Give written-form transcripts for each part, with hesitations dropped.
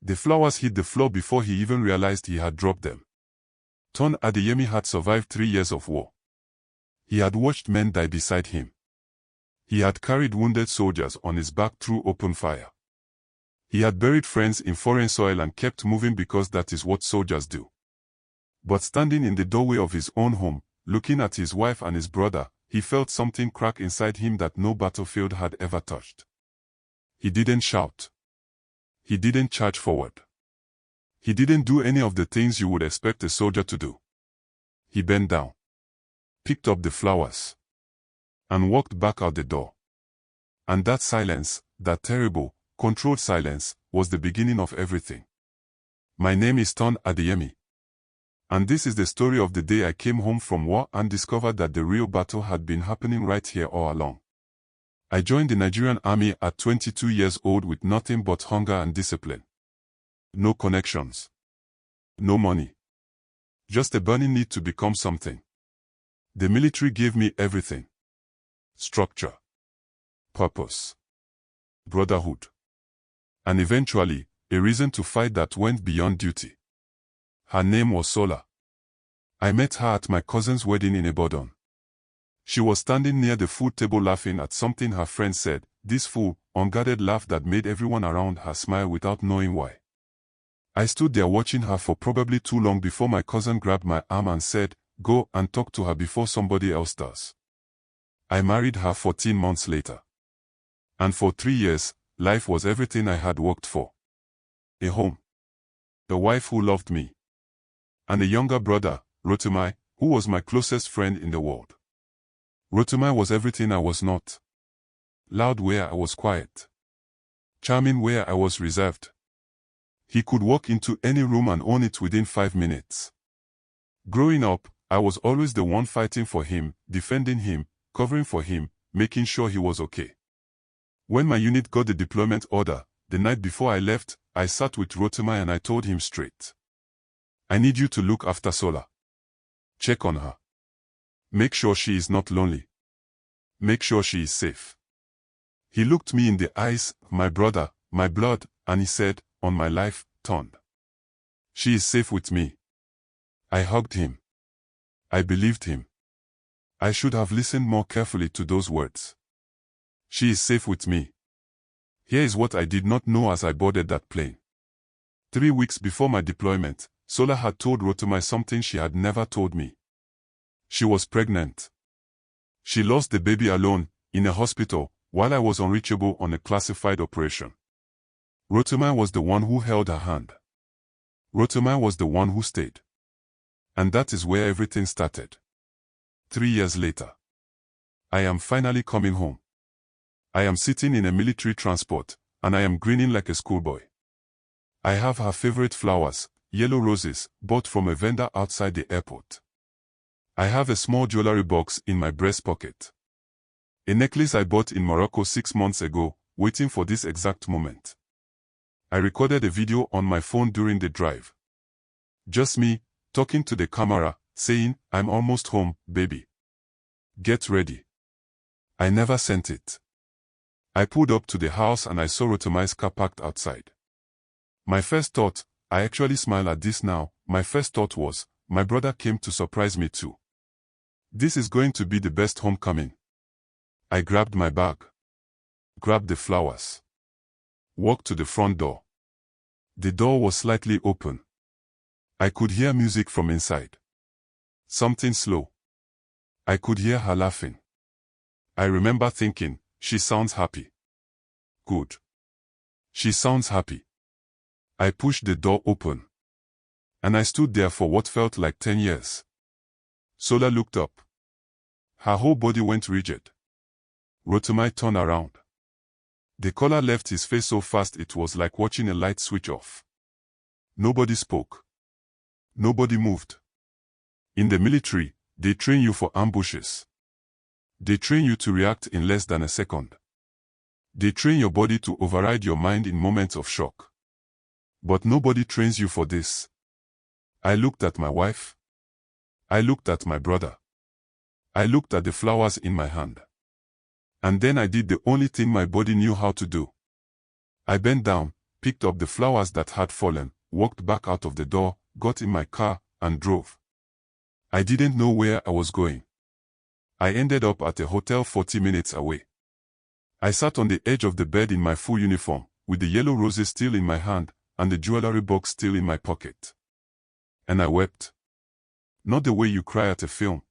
The flowers hit the floor before he even realized he had dropped them. Tunde Adeyemi had survived 3 years of war. He had watched men die beside him. He had carried wounded soldiers on his back through open fire. He had buried friends in foreign soil and kept moving because that is what soldiers do. But standing in the doorway of his own home, looking at his wife and his brother, he felt something crack inside him that no battlefield had ever touched. He didn't shout. He didn't charge forward. He didn't do any of the things you would expect a soldier to do. He bent down, picked up the flowers, and walked back out the door. And that silence, that terrible, controlled silence, was the beginning of everything. My name is Tunde Adeyemi. And this is the story of the day I came home from war and discovered that the real battle had been happening right here all along. I joined the Nigerian army at 22 years old with nothing but hunger and discipline. No connections. No money. Just a burning need to become something. The military gave me everything. Structure. Purpose. Brotherhood. And eventually, a reason to fight that went beyond duty. Her name was Sola. I met her at my cousin's wedding in Ibadan. She was standing near the food table laughing at something her friend said, this full, unguarded laugh that made everyone around her smile without knowing why. I stood there watching her for probably too long before my cousin grabbed my arm and said, go and talk to her before somebody else does. I married her 14 months later. And for 3 years, life was everything I had worked for. A home. A wife who loved me. And a younger brother, Rotumai, who was my closest friend in the world. Rotumai was everything I was not. Loud where I was quiet. Charming where I was reserved. He could walk into any room and own it within 5 minutes. Growing up, I was always the one fighting for him, defending him, covering for him, making sure he was okay. When my unit got the deployment order, the night before I left, I sat with Rotumai and I told him straight. I need you to look after Sola. Check on her. Make sure she is not lonely. Make sure she is safe. He looked me in the eyes, my brother, my blood, and he said, on my life, Tunde. She is safe with me. I hugged him. I believed him. I should have listened more carefully to those words. She is safe with me. Here is what I did not know as I boarded that plane. 3 weeks before my deployment, Sola had told Rotumai something she had never told me. She was pregnant. She lost the baby alone, in a hospital, while I was unreachable on a classified operation. Rotumai was the one who held her hand. Rotumai was the one who stayed. And that is where everything started. 3 years later. I am finally coming home. I am sitting in a military transport, and I am grinning like a schoolboy. I have her favorite flowers, yellow roses, bought from a vendor outside the airport. I have a small jewelry box in my breast pocket. A necklace I bought in Morocco 6 months ago, waiting for this exact moment. I recorded a video on my phone during the drive. Just me, talking to the camera, saying, I'm almost home, baby. Get ready. I never sent it. I pulled up to the house and I saw Rotumai's car parked outside. My first thought, I actually smile at this now, my first thought was, my brother came to surprise me too. This is going to be the best homecoming. I grabbed my bag. Grabbed the flowers. Walked to the front door. The door was slightly open. I could hear music from inside. Something slow. I could hear her laughing. I remember thinking, she sounds happy. Good. She sounds happy. I pushed the door open. And I stood there for what felt like 10 years. Sola looked up. Her whole body went rigid. Rotumai turned around. The color left his face so fast it was like watching a light switch off. Nobody spoke. Nobody moved. In the military, they train you for ambushes. They train you to react in less than a second. They train your body to override your mind in moments of shock. But nobody trains you for this. I looked at my wife. I looked at my brother. I looked at the flowers in my hand. And then I did the only thing my body knew how to do. I bent down, picked up the flowers that had fallen, walked back out of the door, got in my car, and drove. I didn't know where I was going. I ended up at a hotel 40 minutes away. I sat on the edge of the bed in my full uniform, with the yellow roses still in my hand, and the jewelry box still in my pocket. And I wept. Not the way you cry at a film.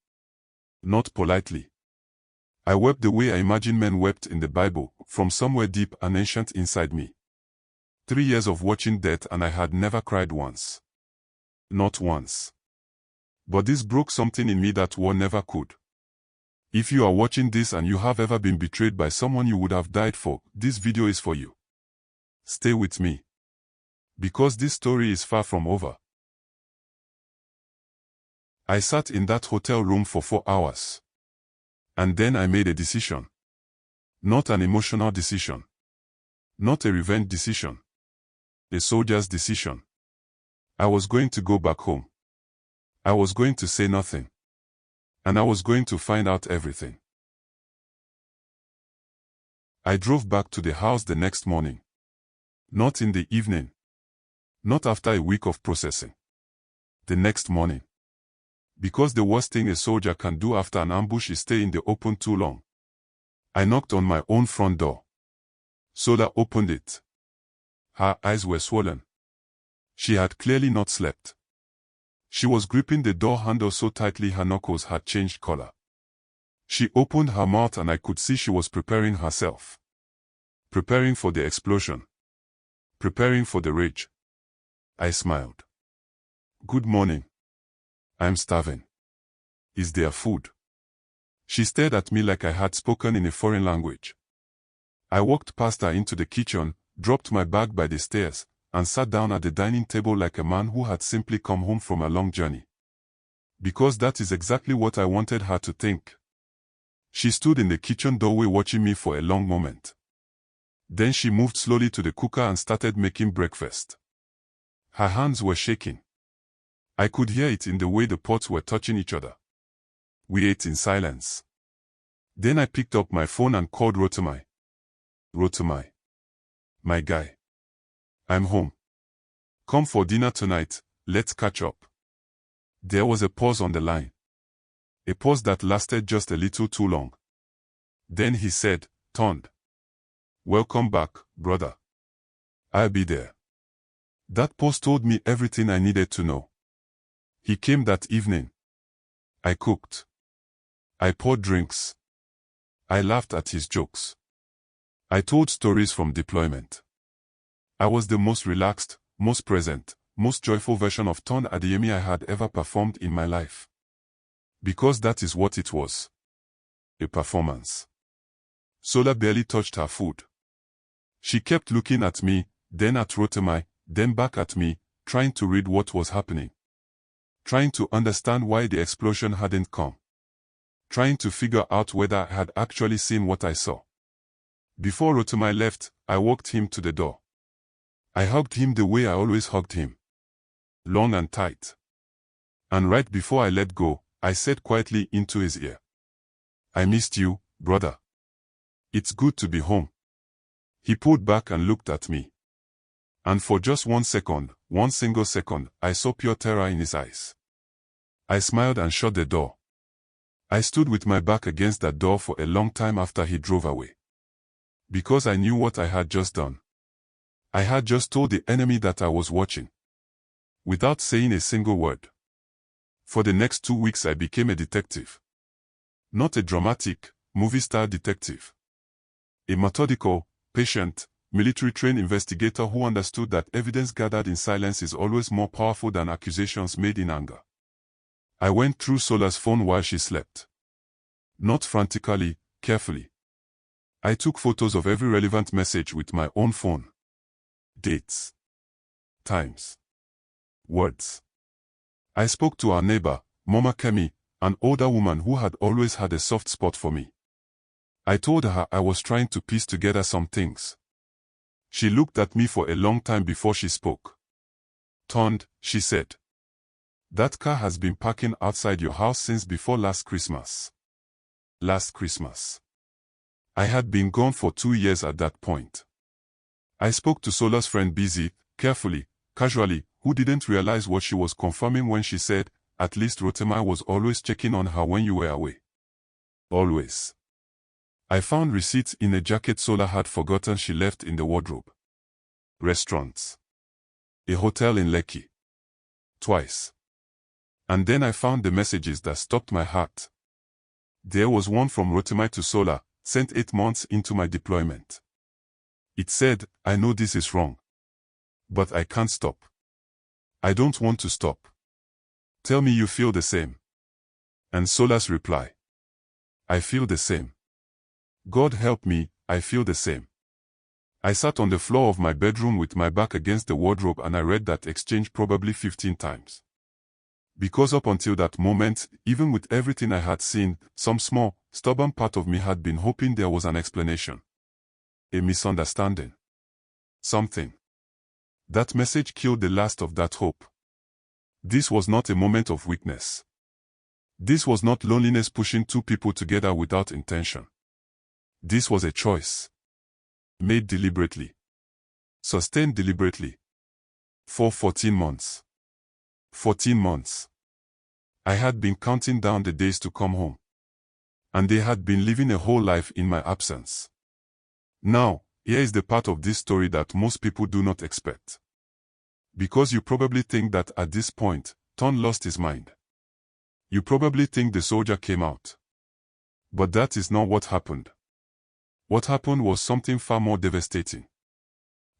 Not politely. I wept the way I imagine men wept in the Bible, from somewhere deep and ancient inside me. 3 years of watching death and I had never cried once. Not once. But this broke something in me that war never could. If you are watching this and you have ever been betrayed by someone you would have died for, this video is for you. Stay with me. Because this story is far from over. I sat in that hotel room for 4 hours. And then I made a decision. Not an emotional decision. Not a revenge decision. A soldier's decision. I was going to go back home. I was going to say nothing. And I was going to find out everything. I drove back to the house the next morning. Not in the evening. Not after a week of processing. The next morning. Because the worst thing a soldier can do after an ambush is stay in the open too long. I knocked on my own front door. Soda opened it. Her eyes were swollen. She had clearly not slept. She was gripping the door handle so tightly her knuckles had changed color. She opened her mouth and I could see she was preparing herself. Preparing for the explosion. Preparing for the rage. I smiled. Good morning. I'm starving. Is there food? She stared at me like I had spoken in a foreign language. I walked past her into the kitchen, dropped my bag by the stairs, and sat down at the dining table like a man who had simply come home from a long journey. Because that is exactly what I wanted her to think. She stood in the kitchen doorway watching me for a long moment. Then she moved slowly to the cooker and started making breakfast. Her hands were shaking. I could hear it in the way the pots were touching each other. We ate in silence. Then I picked up my phone and called Rotemai. Rotemai. My guy. I'm home. Come for dinner tonight, let's catch up. There was a pause on the line. A pause that lasted just a little too long. Then he said, Tunde. Welcome back, brother. I'll be there. That pause told me everything I needed to know. He came that evening. I cooked. I poured drinks. I laughed at his jokes. I told stories from deployment. I was the most relaxed, most present, most joyful version of Tunde Adeyemi I had ever performed in my life. Because that is what it was. A performance. Sola barely touched her food. She kept looking at me, then at Rotemai, then back at me, trying to read what was happening. Trying to understand why the explosion hadn't come. Trying to figure out whether I had actually seen what I saw. Before Rotemai left, I walked him to the door. I hugged him the way I always hugged him. Long and tight. And right before I let go, I said quietly into his ear. I missed you, brother. It's good to be home. He pulled back and looked at me. And for just 1 second, one single second, I saw pure terror in his eyes. I smiled and shut the door. I stood with my back against that door for a long time after he drove away. Because I knew what I had just done. I had just told the enemy that I was watching. Without saying a single word. For the next 2 weeks I became a detective. Not a dramatic, movie-star detective. A methodical, patient, military-trained investigator who understood that evidence gathered in silence is always more powerful than accusations made in anger. I went through Sola's phone while she slept. Not frantically, carefully. I took photos of every relevant message with my own phone. Dates. Times. Words. I spoke to our neighbor, Mama Kemi, an older woman who had always had a soft spot for me. I told her I was trying to piece together some things. She looked at me for a long time before she spoke. Tunde, she said. That car has been parking outside your house since before last Christmas. Last Christmas. I had been gone for 2 years at that point. I spoke to Sola's friend Busy, carefully, casually, who didn't realize what she was confirming when she said, "At least Rotema was always checking on her when you were away." Always. I found receipts in a jacket Sola had forgotten she left in the wardrobe. Restaurants. A hotel in Lekki. Twice. And then I found the messages that stopped my heart. There was one from Rotema to Sola, sent 8 months into my deployment. It said, "I know this is wrong. But I can't stop. I don't want to stop. Tell me you feel the same." And Sola's reply. "I feel the same. God help me, I feel the same." I sat on the floor of my bedroom with my back against the wardrobe and I read that exchange probably 15 times. Because up until that moment, even with everything I had seen, some small, stubborn part of me had been hoping there was an explanation. A misunderstanding. Something. That message killed the last of that hope. This was not a moment of weakness. This was not loneliness pushing two people together without intention. This was a choice. Made deliberately. Sustained deliberately. For 14 months. 14 months. I had been counting down the days to come home. And they had been living a whole life in my absence. Now, here is the part of this story that most people do not expect. Because you probably think that at this point, Ton lost his mind. You probably think the soldier came out. But that is not what happened. What happened was something far more devastating.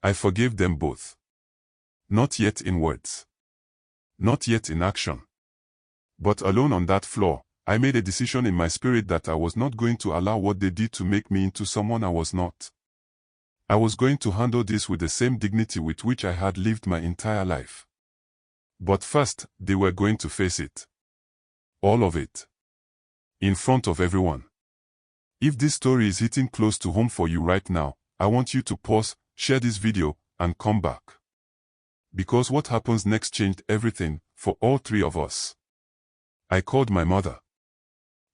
I forgave them both. Not yet in words. Not yet in action. But alone on that floor, I made a decision in my spirit that I was not going to allow what they did to make me into someone I was not. I was going to handle this with the same dignity with which I had lived my entire life. But first, they were going to face it. All of it. In front of everyone. If this story is hitting close to home for you right now, I want you to pause, share this video, and come back. Because what happens next changed everything, for all three of us. I called my mother.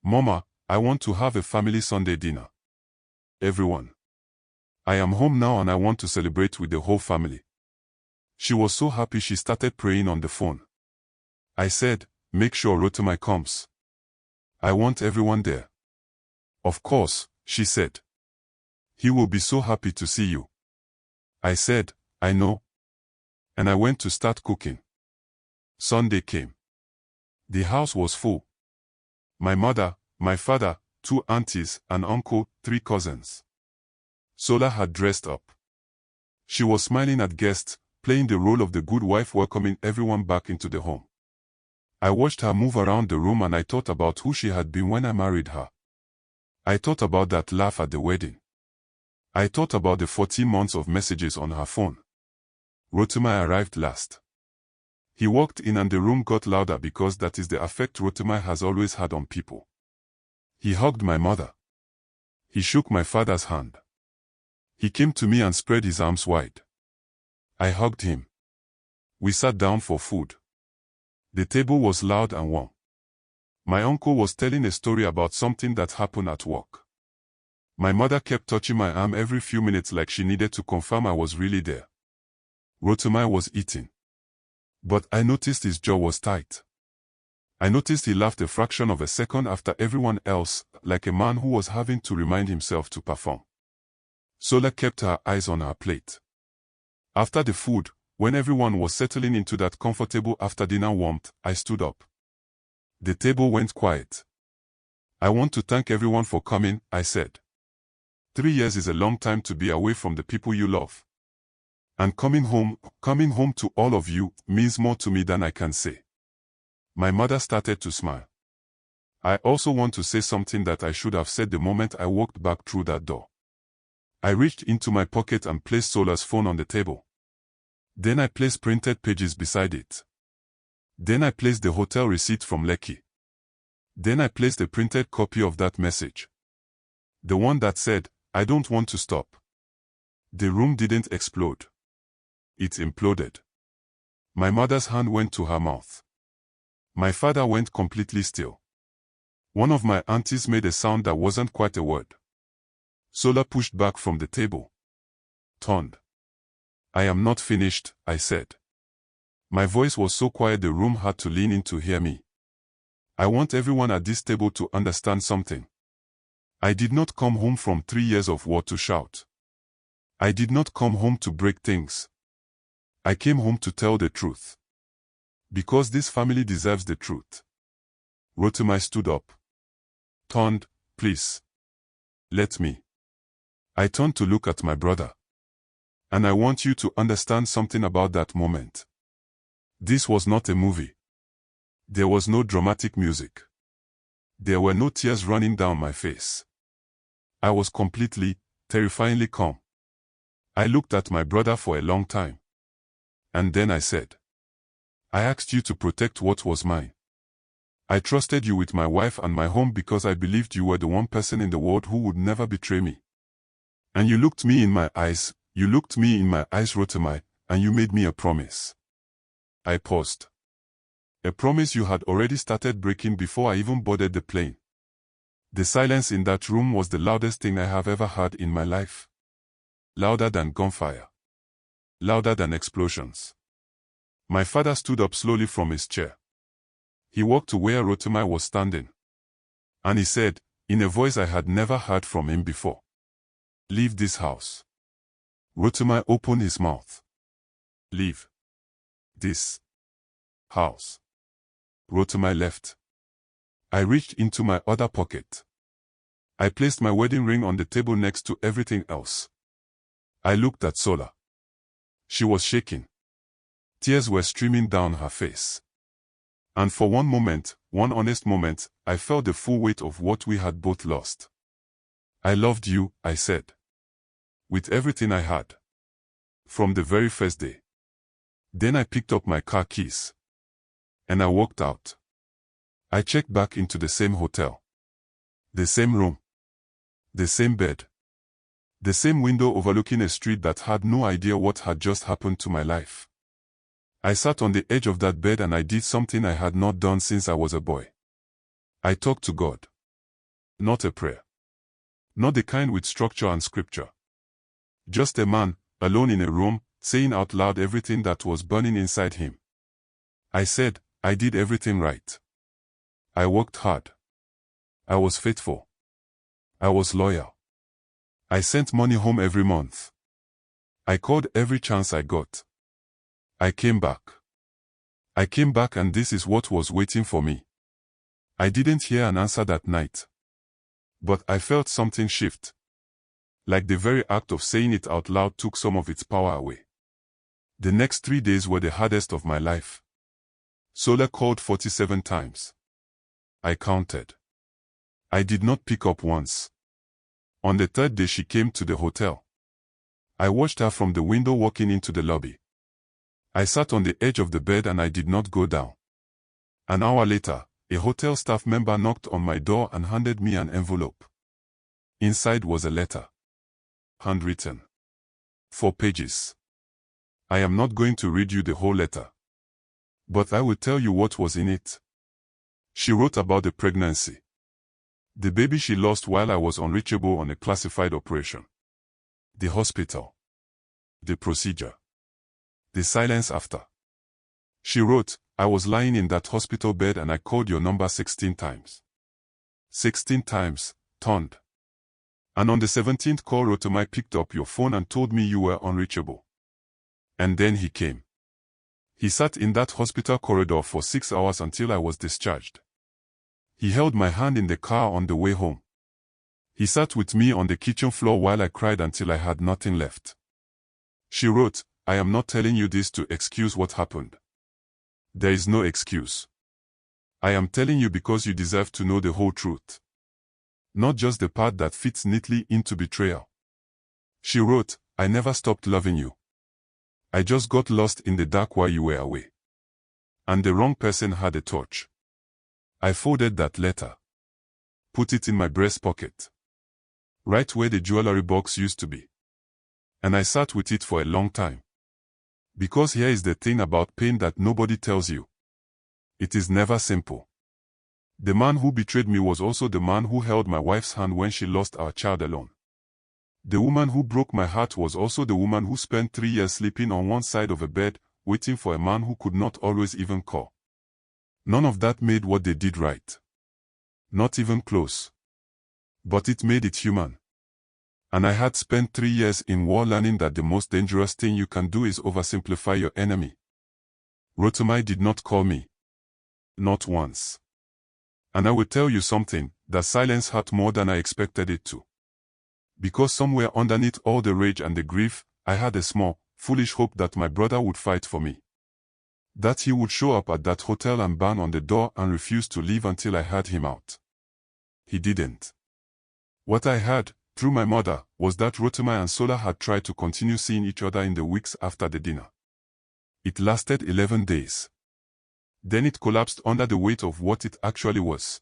"Mama, I want to have a family Sunday dinner. Everyone. I am home now and I want to celebrate with the whole family." She was so happy she started praying on the phone. I said, "Make sure Rotema comes. I want everyone there." "Of course," she said. "He will be so happy to see you." I said, "I know." And I went to start cooking. Sunday came. The house was full. My mother, my father, 2 aunties, an uncle, 3 cousins. Sola had dressed up. She was smiling at guests, playing the role of the good wife welcoming everyone back into the home. I watched her move around the room and I thought about who she had been when I married her. I thought about that laugh at the wedding. I thought about the 14 months of messages on her phone. Rotema arrived last. He walked in and the room got louder because that is the effect Rotema has always had on people. He hugged my mother. He shook my father's hand. He came to me and spread his arms wide. I hugged him. We sat down for food. The table was loud and warm. My uncle was telling a story about something that happened at work. My mother kept touching my arm every few minutes like she needed to confirm I was really there. Rotema was eating. But I noticed his jaw was tight. I noticed he laughed a fraction of a second after everyone else, like a man who was having to remind himself to perform. Sola kept her eyes on her plate. After the food, when everyone was settling into that comfortable after-dinner warmth, I stood up. The table went quiet. "I want to thank everyone for coming," I said. 3 years is a long time to be away from the people you love. And coming home to all of you, means more to me than I can say. My mother started to smile. I also want to say something that I should have said the moment I walked back through that door. I reached into my pocket and placed Sola's phone on the table. Then I placed printed pages beside it. Then I placed the hotel receipt from Lekki. Then I placed a printed copy of that message. The one that said, "I don't want to stop." The room didn't explode. It imploded. My mother's hand went to her mouth. My father went completely still. One of my aunties made a sound that wasn't quite a word. Sola pushed back from the table. Turned. I am not finished, I said. My voice was so quiet the room had to lean in to hear me. I want everyone at this table to understand something. I did not come home from 3 years of war to shout. I did not come home to break things. I came home to tell the truth. Because this family deserves the truth. Rotemai stood up. Tunde, please. Let me. I turned to look at my brother. And I want you to understand something about that moment. This was not a movie. There was no dramatic music. There were no tears running down my face. I was completely, terrifyingly calm. I looked at my brother for a long time. And then I said, I asked you to protect what was mine. I trusted you with my wife and my home because I believed you were the one person in the world who would never betray me. And you looked me in my eyes, Rotemai, and you made me a promise. I paused. A promise you had already started breaking before I even boarded the plane. The silence in that room was the loudest thing I have ever heard in my life. Louder than gunfire. Louder than explosions. My father stood up slowly from his chair. He walked to where Rotemai was standing. And he said, in a voice I had never heard from him before, leave this house. Rotemai opened his mouth. Leave this house. Rotemai left. I reached into my other pocket. I placed my wedding ring on the table next to everything else. I looked at Sola. She was shaking. Tears were streaming down her face. And for one moment, one honest moment, I felt the full weight of what we had both lost. I loved you, I said. With everything I had. From the very first day. Then I picked up my car keys. And I walked out. I checked back into the same hotel. The same room. The same bed. The same window overlooking a street that had no idea what had just happened to my life. I sat on the edge of that bed and I did something I had not done since I was a boy. I talked to God. Not a prayer. Not the kind with structure and scripture. Just a man, alone in a room, saying out loud everything that was burning inside him. I said, I did everything right. I worked hard. I was faithful. I was loyal. I sent money home every month. I called every chance I got. I came back. I came back and this is what was waiting for me. I didn't hear an answer that night. But I felt something shift. Like the very act of saying it out loud took some of its power away. The next 3 days were the hardest of my life. Sola called 47 times. I counted. I did not pick up once. On the third day she came to the hotel. I watched her from the window walking into the lobby. I sat on the edge of the bed and I did not go down. An hour later, a hotel staff member knocked on my door and handed me an envelope. Inside was a letter. Handwritten. 4 pages. I am not going to read you the whole letter. But I will tell you what was in it. She wrote about the pregnancy. The baby she lost while I was unreachable on a classified operation. The hospital. The procedure. The silence after. She wrote, I was lying in that hospital bed and I called your number 16 times. 16 times, Tunde. And on the 17th call Rotemai picked up your phone and told me you were unreachable. And then he came. He sat in that hospital corridor for 6 hours until I was discharged. He held my hand in the car on the way home. He sat with me on the kitchen floor while I cried until I had nothing left. She wrote, I am not telling you this to excuse what happened. There is no excuse. I am telling you because you deserve to know the whole truth. Not just the part that fits neatly into betrayal. She wrote, I never stopped loving you. I just got lost in the dark while you were away. And the wrong person had a torch. I folded that letter. Put it in my breast pocket. Right where the jewelry box used to be. And I sat with it for a long time. Because here is the thing about pain that nobody tells you. It is never simple. The man who betrayed me was also the man who held my wife's hand when she lost our child alone. The woman who broke my heart was also the woman who spent 3 years sleeping on one side of a bed, waiting for a man who could not always even call. None of that made what they did right. Not even close. But it made it human. And I had spent 3 years in war learning that the most dangerous thing you can do is oversimplify your enemy. Rotomai did not call me. Not once. And I will tell you something, that silence hurt more than I expected it to. Because somewhere underneath all the rage and the grief, I had a small, foolish hope that my brother would fight for me. That he would show up at that hotel and bang on the door and refuse to leave until I had him out. He didn't. What I heard, through my mother, was that Rotomai and Sola had tried to continue seeing each other in the weeks after the dinner. It lasted 11 days. Then it collapsed under the weight of what it actually was.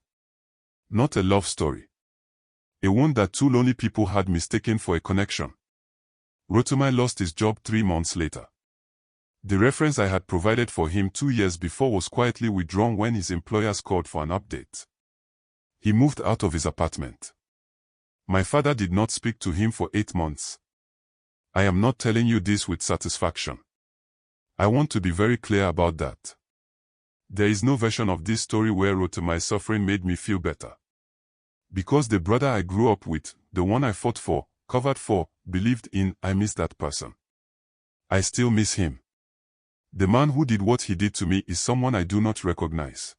Not a love story. A wound that two lonely people had mistaken for a connection. Rotomai lost his job 3 months later. The reference I had provided for him 2 years before was quietly withdrawn when his employers called for an update. He moved out of his apartment. My father did not speak to him for 8 months. I am not telling you this with satisfaction. I want to be very clear about that. There is no version of this story where Rotomai's suffering made me feel better. Because the brother I grew up with, the one I fought for, covered for, believed in, I miss that person. I still miss him. The man who did what he did to me is someone I do not recognize.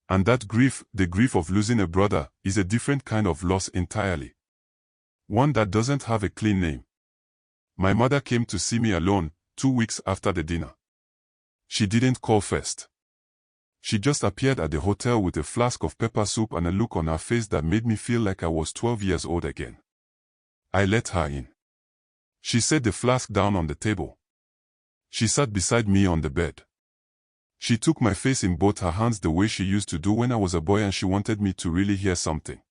And that grief, the grief of losing a brother, is a different kind of loss entirely. One that doesn't have a clean name. My mother came to see me alone, 2 weeks after the dinner. She didn't call first. She just appeared at the hotel with a flask of pepper soup and a look on her face that made me feel like I was 12 years old again. I let her in. She set the flask down on the table. She sat beside me on the bed. She took my face in both her hands the way she used to do when I was a boy, and she wanted me to really hear something.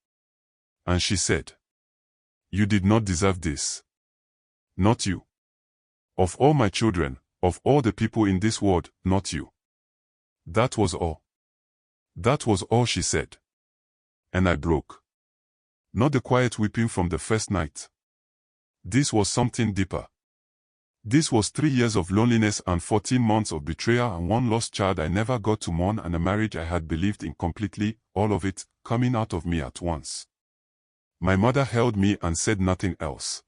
And she said, "You did not deserve this. Not you. Of all my children, of all the people in this world, not you." That was all. That was all she said. And I broke. Not the quiet weeping from the first night. This was something deeper. This was 3 years of loneliness and 14 months of betrayal and one lost child I never got to mourn and a marriage I had believed in completely, all of it, coming out of me at once. My mother held me and said nothing else.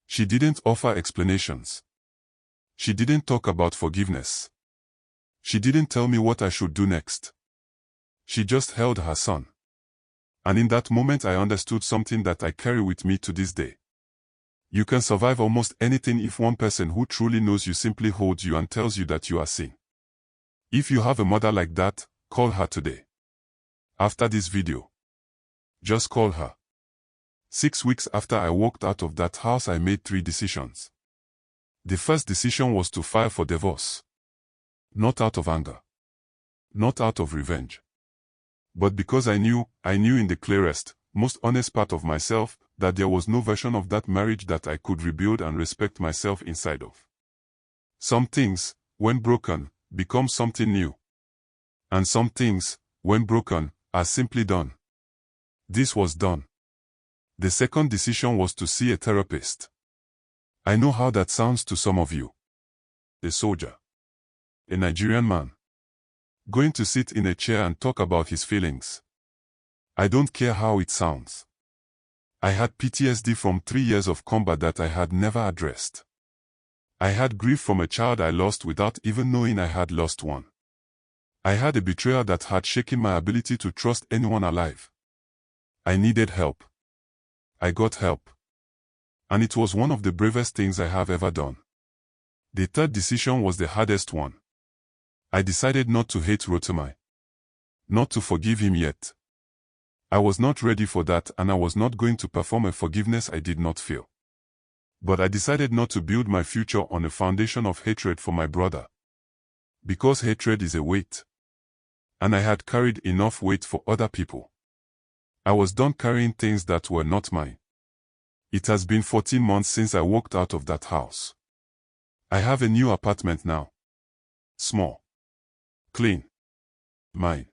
She didn't offer explanations. She didn't talk about forgiveness. She didn't tell me what I should do next. She just held her son. And in that moment I understood something that I carry with me to this day. You can survive almost anything if one person who truly knows you simply holds you and tells you that you are seen. If you have a mother like that, call her today. After this video. Just call her. 6 weeks after I walked out of that house, I made 3 decisions. The first decision was to file for divorce. Not out of anger. Not out of revenge. But because I knew in the clearest, most honest part of myself, that there was no version of that marriage that I could rebuild and respect myself inside of. Some things, when broken, become something new. And some things, when broken, are simply done. This was done. The second decision was to see a therapist. I know how that sounds to some of you. A soldier. A Nigerian man. Going to sit in a chair and talk about his feelings. I don't care how it sounds. I had PTSD from 3 years of combat that I had never addressed. I had grief from a child I lost without even knowing I had lost one. I had a betrayal that had shaken my ability to trust anyone alive. I needed help. I got help. And it was one of the bravest things I have ever done. The third decision was the hardest one. I decided not to hate Rotomai. Not to forgive him yet. I was not ready for that, and I was not going to perform a forgiveness I did not feel. But I decided not to build my future on a foundation of hatred for my brother. Because hatred is a weight. And I had carried enough weight for other people. I was done carrying things that were not mine. It has been 14 months since I walked out of that house. I have a new apartment now. Small. Clean. Mine.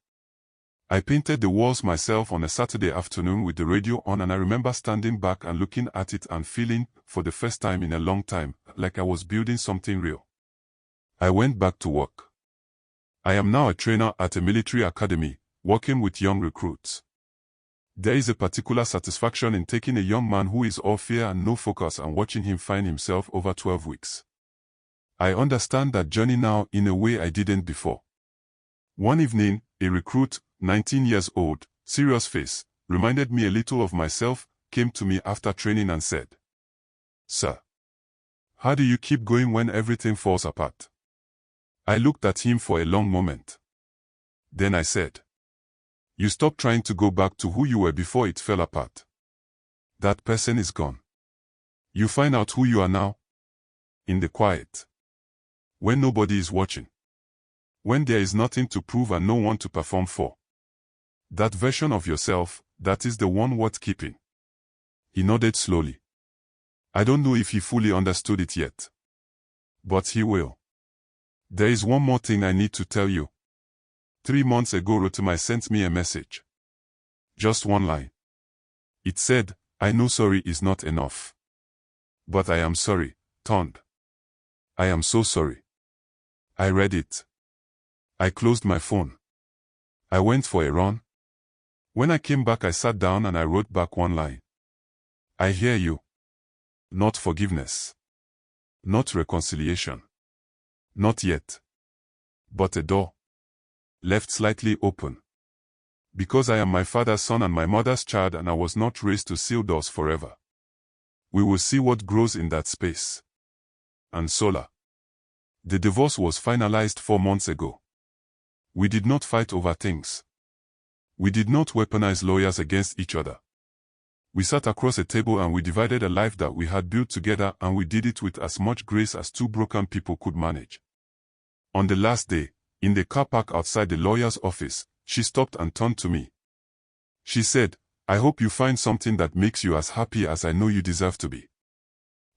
I painted the walls myself on a Saturday afternoon with the radio on, and I remember standing back and looking at it and feeling, for the first time in a long time, like I was building something real. I went back to work. I am now a trainer at a military academy, working with young recruits. There is a particular satisfaction in taking a young man who is all fear and no focus and watching him find himself over 12 weeks. I understand that journey now in a way I didn't before. One evening, a recruit, 19 years old, serious face, reminded me a little of myself, came to me after training and said, "Sir, how do you keep going when everything falls apart?" I looked at him for a long moment. Then I said, "You stop trying to go back to who you were before it fell apart. That person is gone. You find out who you are now. In the quiet. When nobody is watching. When there is nothing to prove and no one to perform for. That version of yourself, that is the one worth keeping." He nodded slowly. I don't know if he fully understood it yet. But he will. There is one more thing I need to tell you. 3 months ago Rotimi sent me a message. Just one line. It said, "I know sorry is not enough. But I am sorry, Tunde. I am so sorry." I read it. I closed my phone. I went for a run. When I came back I sat down and I wrote back one line. I hear you. Not forgiveness. Not reconciliation. Not yet. But a door. Left slightly open. Because I am my father's son and my mother's child and I was not raised to seal doors forever. We will see what grows in that space. And Sola. The divorce was finalized 4 months ago. We did not fight over things. We did not weaponize lawyers against each other. We sat across a table and we divided a life that we had built together, and we did it with as much grace as two broken people could manage. On the last day, in the car park outside the lawyer's office, she stopped and turned to me. She said, "I hope you find something that makes you as happy as I know you deserve to be."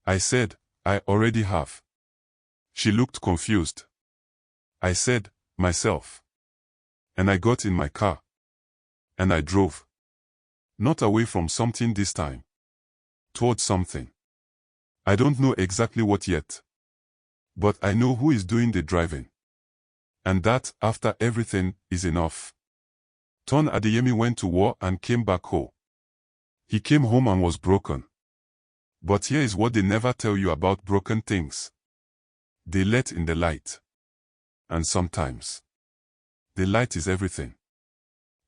I said, "I already have." She looked confused. I said, "Myself." And I got in my car. And I drove. Not away from something this time. Towards something. I don't know exactly what yet. But I know who is doing the driving. And that, after everything, is enough. Tunde Adeyemi went to war and came back whole. He came home and was broken. But here is what they never tell you about broken things. They let in the light. And sometimes, the light is everything.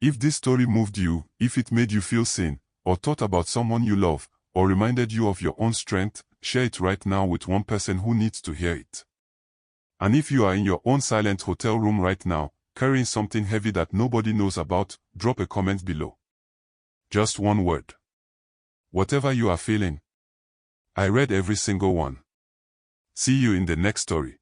If this story moved you, if it made you feel seen, or thought about someone you love, or reminded you of your own strength, share it right now with one person who needs to hear it. And if you are in your own silent hotel room right now, carrying something heavy that nobody knows about, drop a comment below. Just one word. Whatever you are feeling. I read every single one. See you in the next story.